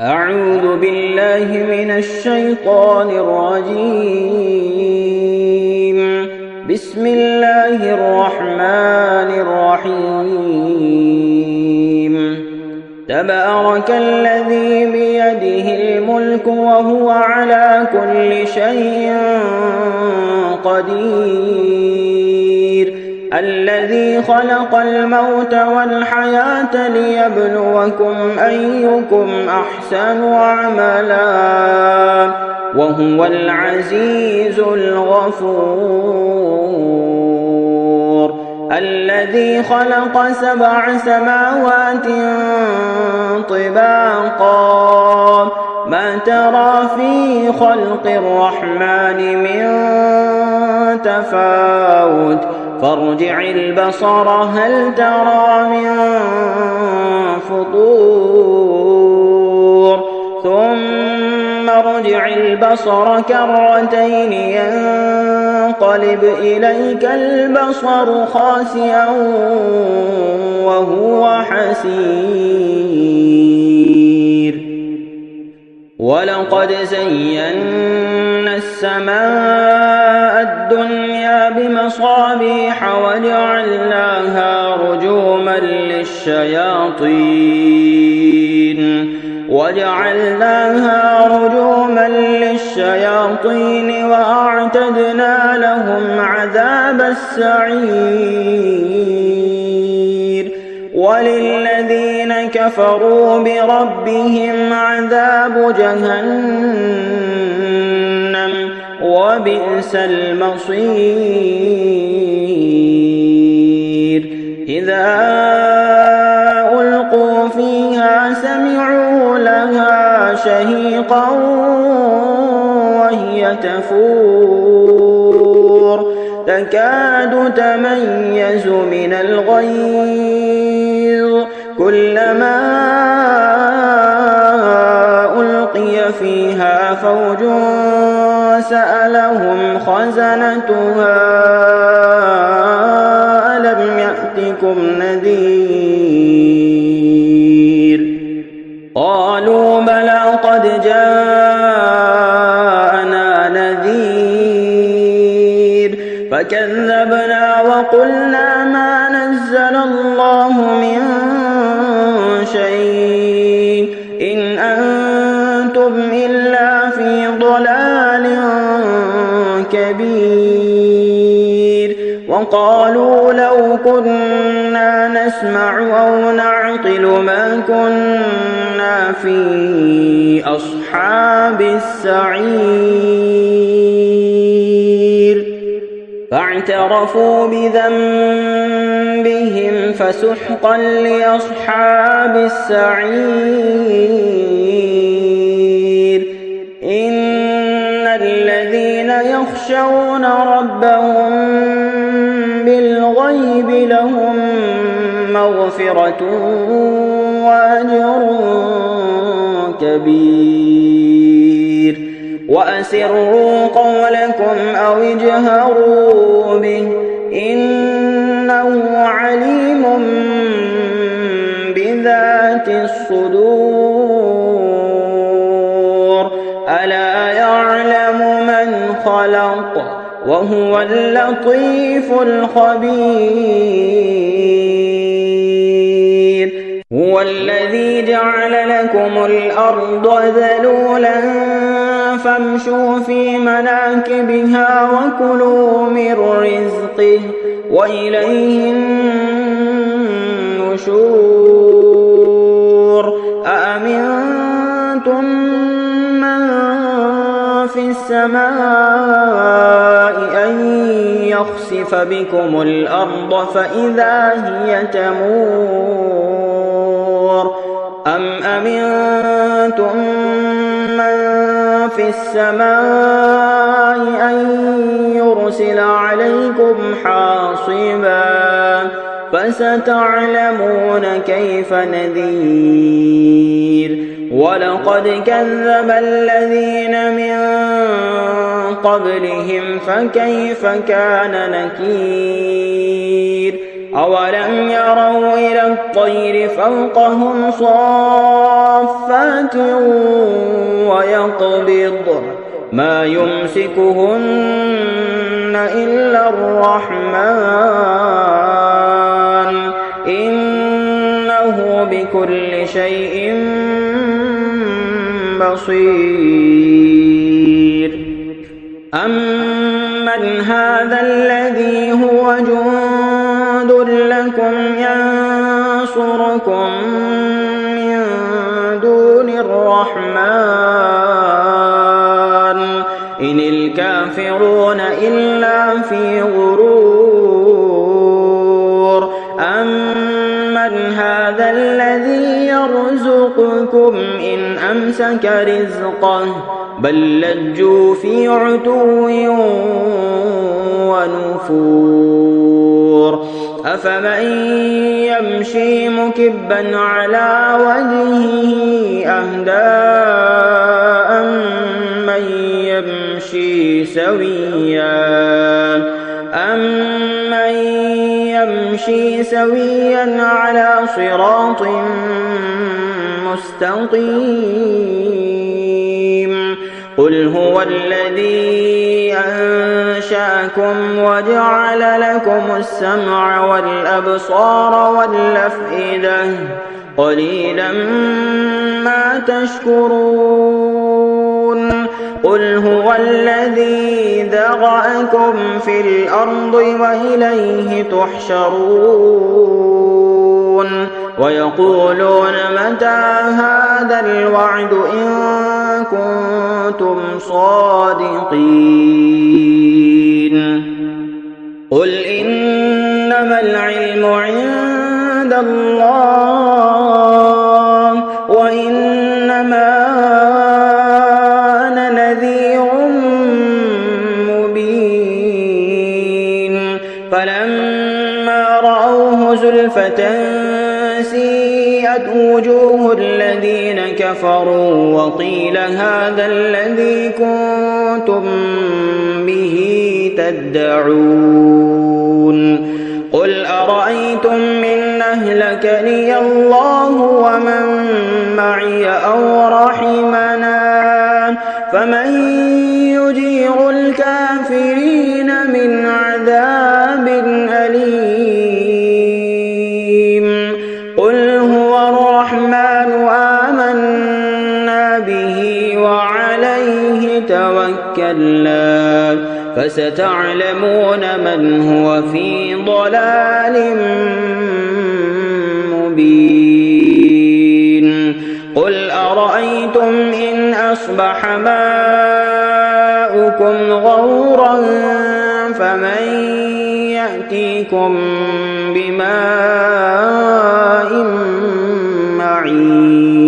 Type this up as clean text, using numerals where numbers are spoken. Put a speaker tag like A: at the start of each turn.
A: أعوذ بالله من الشيطان الرجيم. بسم الله الرحمن الرحيم. تبارك الذي بيده الملك وهو على كل شيء قدير. الذي خلق الموت والحياة ليبلوكم أيكم أحسن عملا وهو العزيز الغفور. الذي خلق 7 سماوات طباقا ما ترى في خلق الرحمن من تفاوت فارجع البصر هل ترى من فطور ثم ارجع البصر كرتين ينقلب إليك البصر خاسئا وهو حسير. ولقد زينا السماء الدنيا بمصابيح وجعلناها رجوما للشياطين وأعتدنا لهم عذاب السعير. وللذين كفروا بربهم عذاب جهنم وبئس المصير. إذا ألقوا فيها سمعوا لها شهيقا وهي تفور تكاد تميز من الغيظ كلما ألقي فيها فوج سألهم خزنتها ألم يأتكم نذير قالوا بلى قد جاءنا نذير فكذبنا وقلنا ما نزل الله من شيء إن أنتم إلا في ضلال كبير. وقالوا لو كنا نسمع أو نعقل ما كنا في أصحاب السعير. فاعترفوا بذنبهم فسحقا لأصحاب السعير. إن الذين يخشون ربهم بالغيب لهم مغفرة وأجر كبير. وأسروا قولكم أو اجهروا به إنه عليم بذات الصدور. ألا يعلم من خلق وهو اللطيف الخبير. هو الذي جعل لكم الأرض ذلولا فامشوا في مناكبها وكلوا من رزقه وإليه النشور. أأمنتم من في السماء أن يخسف بكم الأرض فإذا هي تمور أم أمنتم من في السماء أن يرسل عليكم حاصبا فستعلمون كيف نذير. ولقد كذب الذين من قبلهم فكيف كان نكير. أولم يروا إلى الطير فوقهم صافات ويقبض ما يمسكهن إلا الرحمن إنه بكل شيء بصير أمن هذا الذي هو جند لكم ينصركم من دون الرحمن إن الكافرون إلا في غرور أمن هذا الذي يرزقكم إن أمسك رزقه بل لجوا في عتو ونفور أفمن يمشي مكبا على وجهه أهدى أمن يمشي سويا على صراط مستقيم قل هو الذي أنشأكم وجعل لكم السمع والأبصار والأفئدة قليلا ما تشكرون قل هو الذي ذرأكم في الأرض وإليه تحشرون ويقولون متى هذا الوعد إن كنتم صادقين قل إنما العلم عند الله وإنما أنا نذير مبين فلما رأوه زلفة سيئت وجوه الذين كفروا وقيل هذا الذي كنتم به تدعون قل أرأيتم إن أهلكني الله ومن معي أو رحمنا فمن يجير الكافرين من عذاب أليم قل هو الرحمن آمنا به وعليه توكلنا فستعلمون من هو في ضلال مبين قل أرأيتم إن أصبح ماؤكم غورا فمن يأتيكم بماء معين